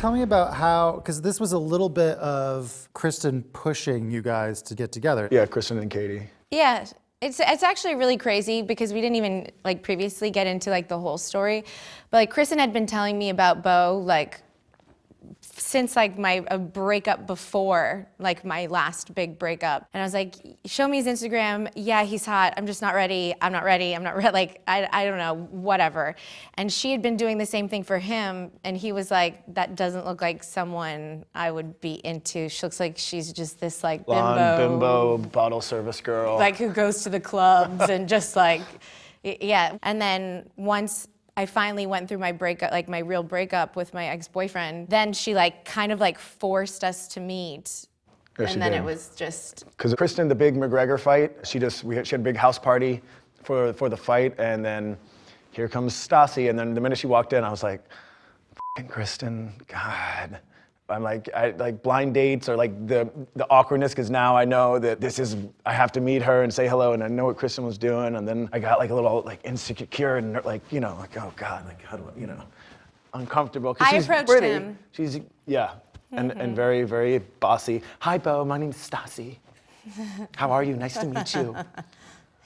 tell me about how, because this was a little bit of Kristen pushing you guys to get together. Yeah, Kristen and Katie. Yeah, it's actually really crazy because we didn't even like previously get into like the whole story, but like Kristen had been telling me about BEAU like since like my breakup before like my last big breakup, and I was like, show me his Instagram. Yeah, he's hot. I'm just not ready. I'm not ready. I'm not ready. Like I don't know, whatever. And she had been doing the same thing for him, and he was like, that doesn't look like someone I would be into. She looks like she's just this like Bimbo bottle service girl, like who goes to the clubs and just like, yeah. And then once I finally went through my breakup, like my real breakup with my ex-boyfriend, then she like kind of like forced us to meet. Yeah, and then it was just. Because Kristen, the big McGregor fight, she had a big house party for the fight, and then here comes Stassi, and then the minute she walked in, I was like, f***ing Kristen, God. I'm like, blind dates or like the awkwardness, because now I know that I have to meet her and say hello, and I know what Kristen was doing, and then I got like a little like insecure and like, you know, like, oh God, like how do I, you know, uncomfortable. I she's approached pretty. him. She's, yeah, and very, very bossy. Hi, Beau, my name's Stassi. How are you? Nice to meet you.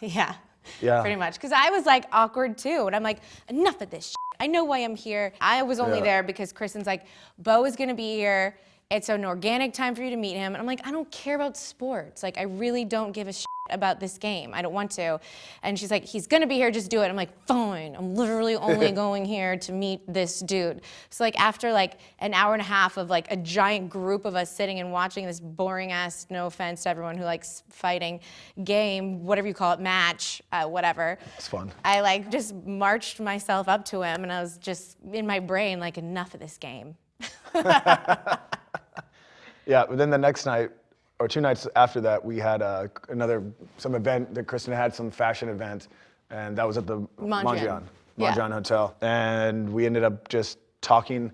Yeah, yeah, pretty much. Because I was like awkward too, and I'm like, enough of this shit. I know why I'm here. I was only there because Kristen's like, BEAU is gonna be here. It's an organic time for you to meet him. And I'm like, I don't care about sports. Like, I really don't give a shit about this game. I don't want to. And she's like, he's gonna be here, just do it. I'm like, fine. I'm literally only going here to meet this dude. So like after like an hour and a half of like a giant group of us sitting and watching this boring ass, no offense to everyone who likes fighting, game, whatever you call it, match, whatever. It's fun. I like just marched myself up to him, and I was just in my brain like, enough of this game. Yeah, but then the next night, or 2 nights after that, we had some event that Kristen had, some fashion event, and that was at the Mondrian Hotel. And we ended up just talking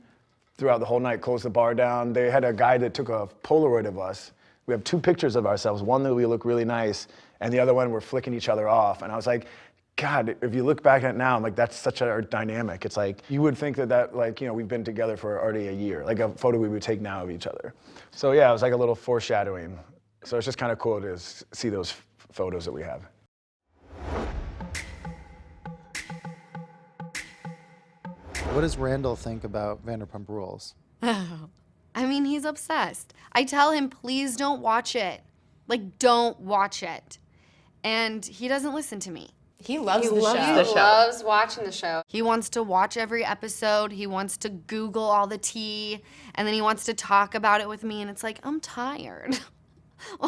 throughout the whole night, closed the bar down. They had a guy that took a Polaroid of us. We have 2 pictures of ourselves, one that we look really nice, and the other one we're flicking each other off. And I was like, God, if you look back at it now, I'm like, that's such a dynamic. It's like, you would think that like, you know, we've been together for already a year, like a photo we would take now of each other. So yeah, it was like a little foreshadowing. So it's just kind of cool to see those photos that we have. What does Randall think about Vanderpump Rules? Oh, I mean, he's obsessed. I tell him, please don't watch it. Like, don't watch it. And he doesn't listen to me. He loves the show. He loves watching the show. He wants to watch every episode. He wants to Google all the tea, and then he wants to talk about it with me, and it's like, I'm tired.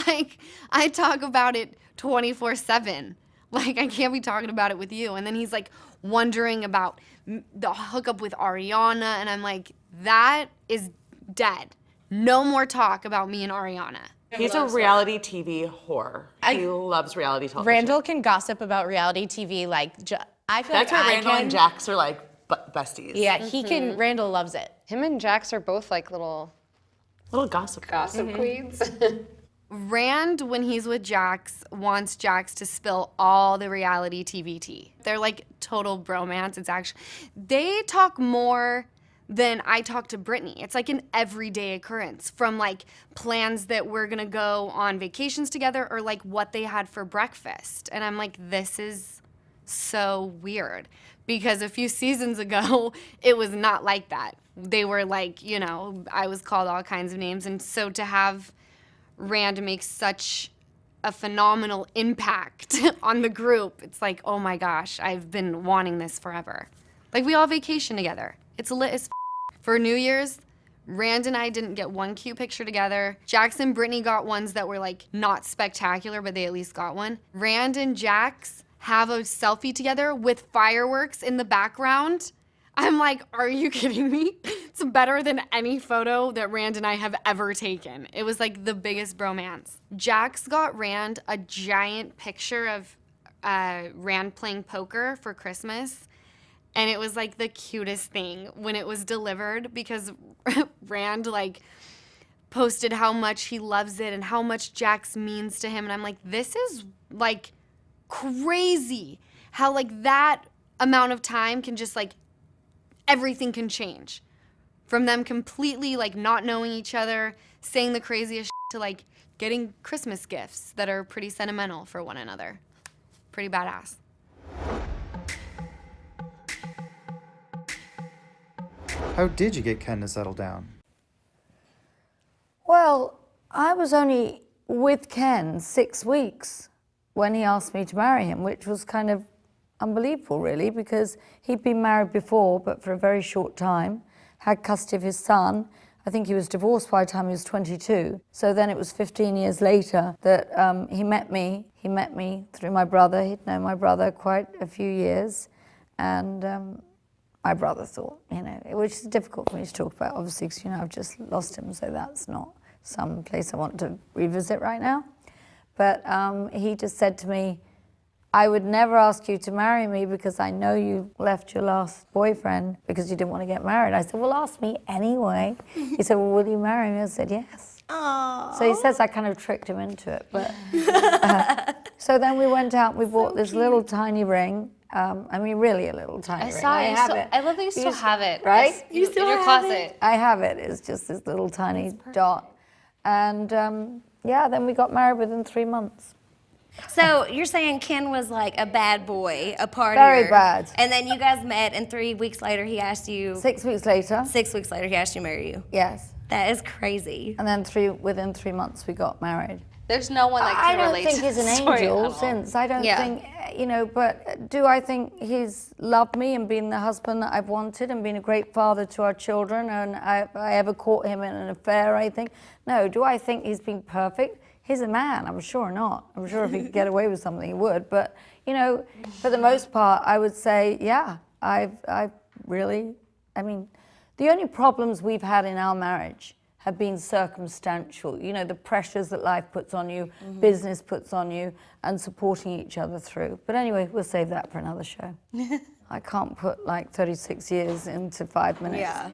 Like, I talk about it 24/7. Like, I can't be talking about it with you. And then he's like wondering about the hookup with Ariana, and I'm like, that is dead. No more talk about me and Ariana. He's a reality TV whore. He loves reality television. Randall can gossip about reality TV like, I feel That's like why Randall and Jax are like besties. Yeah, he can, Randall loves it. Him and Jax are both like little gossip queens. Rand, when he's with Jax, wants Jax to spill all the reality TV tea. They're like total bromance. It's actually, they talk more than I talk to Brittany. It's like an everyday occurrence, from like plans that we're gonna go on vacations together, or like what they had for breakfast. And I'm like, this is so weird, because a few seasons ago, it was not like that. They were like, you know, I was called all kinds of names. And so to have Rand make such a phenomenal impact on the group, it's like, oh my gosh, I've been wanting this forever. Like, we all vacation together. It's lit as f. For New Year's, Rand and I didn't get one cute picture together. Jax and Brittany got ones that were like not spectacular, but they at least got one. Rand and Jax have a selfie together with fireworks in the background. I'm like, are you kidding me? It's better than any photo that Rand and I have ever taken. It was like the biggest bromance. Jax got Rand a giant picture of Rand playing poker for Christmas. And it was like the cutest thing when it was delivered, because Rand like posted how much he loves it and how much Jax means to him. And I'm like, this is like crazy how like that amount of time can just like, everything can change From them completely like not knowing each other, saying the craziest shit, to like getting Christmas gifts that are pretty sentimental for one another. Pretty badass. How did you get Ken to settle down? Well, I was only with Ken 6 weeks when he asked me to marry him, which was kind of unbelievable, really, because he'd been married before, but for a very short time, had custody of his son. I think he was divorced by the time he was 22. So then it was 15 years later that he met me. He met me through my brother. He'd known my brother quite a few years. And my brother thought, which is difficult for me to talk about, obviously, because, I've just lost him, so that's not some place I want to revisit right now. But he just said to me, I would never ask you to marry me because I know you left your last boyfriend because you didn't want to get married. I said, well, ask me anyway. He said, well, will you marry me? I said, yes. Aww. So he says I kind of tricked him into it. But so then we went out and we bought this little tiny ring. Really a little tiny ring. I have it. I love that you still have it. Right? You still in your closet. I have it. It's just this little tiny dot. And then we got married within 3 months. So you're saying Ken was like a bad boy, a partier. Very bad. And then you guys met, and 3 weeks later he asked you. 6 weeks later. 6 weeks later he asked you to marry you. Yes. That is crazy. And then within 3 months we got married. There's no one that can relate to I don't think he's an angel since. I don't think, but do I think he's loved me and been the husband that I've wanted and been a great father to our children, and I ever caught him in an affair, I think? No. Do I think he's been perfect? He's a man, I'm sure not. I'm sure if he could get away with something, he would. But, for the most part, I would say, yeah, I've really, the only problems we've had in our marriage have been circumstantial. The pressures that life puts on you, business puts on you, and supporting each other through. But anyway, we'll save that for another show. I can't put like 36 years into 5 minutes. Yeah.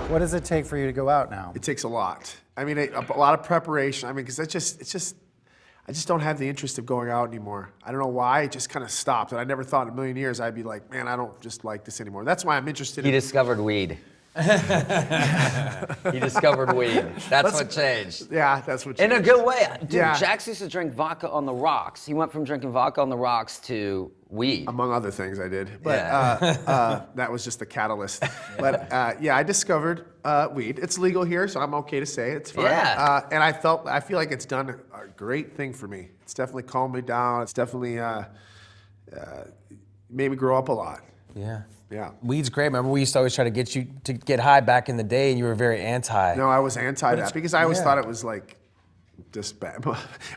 What does it take for you to go out now? It takes a lot. A lot of preparation. Because I just don't have the interest of going out anymore. I don't know why, it just kind of stopped. And I never thought in a million years I'd be like, man, I don't just like this anymore. That's why I'm interested He discovered weed. He discovered weed. That's what changed. Yeah, that's what changed. In a good way. Dude, Yeah. Jax used to drink vodka on the rocks. He went from drinking vodka on the rocks to weed. Among other things I did. But that was just the catalyst. But I discovered weed. It's legal here, so I'm okay to say it. It's fine. Yeah. And I feel like it's done a great thing for me. It's definitely calmed me down. It's definitely made me grow up a lot. Yeah. Yeah. Weed's great. Remember, we used to always try to get you to get high back in the day, and you were very anti. No, I was anti that because I always thought it was like just bad,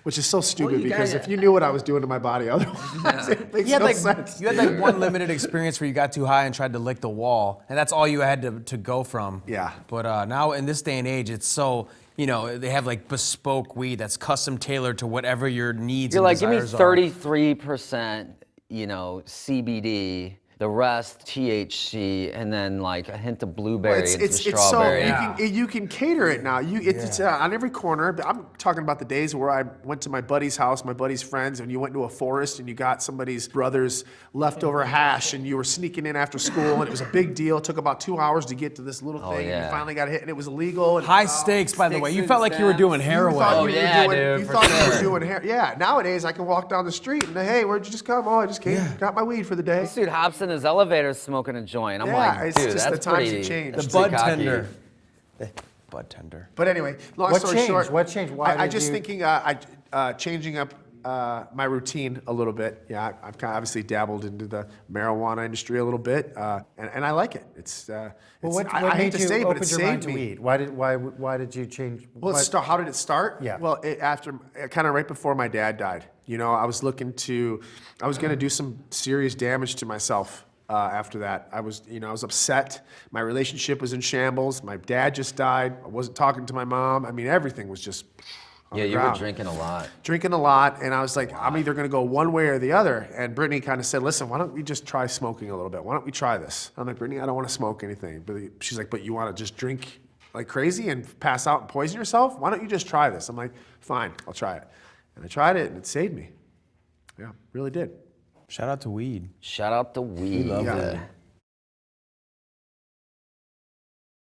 which is so stupid because if you knew what I was doing to my body otherwise, it makes no sense. You had like one limited experience where you got too high and tried to lick the wall, and that's all you had to go from. Yeah. But now in this day and age, it's so, they have like bespoke weed that's custom tailored to whatever your needs You're and like, give me desires are. 33%, CBD. The rest THC, and then like a hint of blueberry and some strawberry. So you can cater it now. It's on every corner. I'm talking about the days where I went to my buddy's house, my buddy's friends, and you went to a forest and you got somebody's brother's leftover hash, and you were sneaking in after school, and it was a big deal. It took about 2 hours to get to this little thing, and you finally got hit, and it was illegal. And High stakes, by the way. You felt like you were doing heroin. You thought you were doing heroin. Yeah. Nowadays I can walk down the street and hey, where'd you just come? Oh, I just came, got my weed for the day. This dude hops in his elevator smoking a joint. I'm like, it's dude, just that's the times pretty. have changed. The bud tender. Bud tender. But anyway, long What story changed? short, What changed? Why I did just you- thinking, changing up my routine a little bit. Yeah, I've kind of obviously dabbled into the marijuana industry a little bit, and I like it. What I hate made to you say, but open it your mind saved to me. weed? Why did you change? Well, how did it start? Yeah. Well, after kind of right before my dad died. I was going to do some serious damage to myself. After that, I was upset. My relationship was in shambles. My dad just died. I wasn't talking to my mom. Everything was just on the You were ground. drinking a lot. Drinking a lot, and I was like, I'm either going to go one way or the other. And Brittany kind of said, listen, why don't we just try smoking a little bit? Why don't we try this? I'm like, Brittany, I don't want to smoke anything. But she's like, but you want to just drink like crazy and pass out and poison yourself? Why don't you just try this? I'm like, fine, I'll try it. And I tried it, and it saved me. Yeah, really did. Shout out to weed. Shout out to weed. love weed.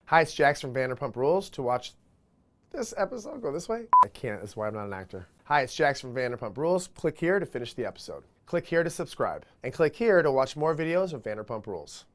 Hi, it's Jax from Vanderpump Rules. To watch this episode, go this way. I can't, that's why I'm not an actor. Hi, it's Jax from Vanderpump Rules. Click here to finish the episode. Click here to subscribe. And click here to watch more videos of Vanderpump Rules.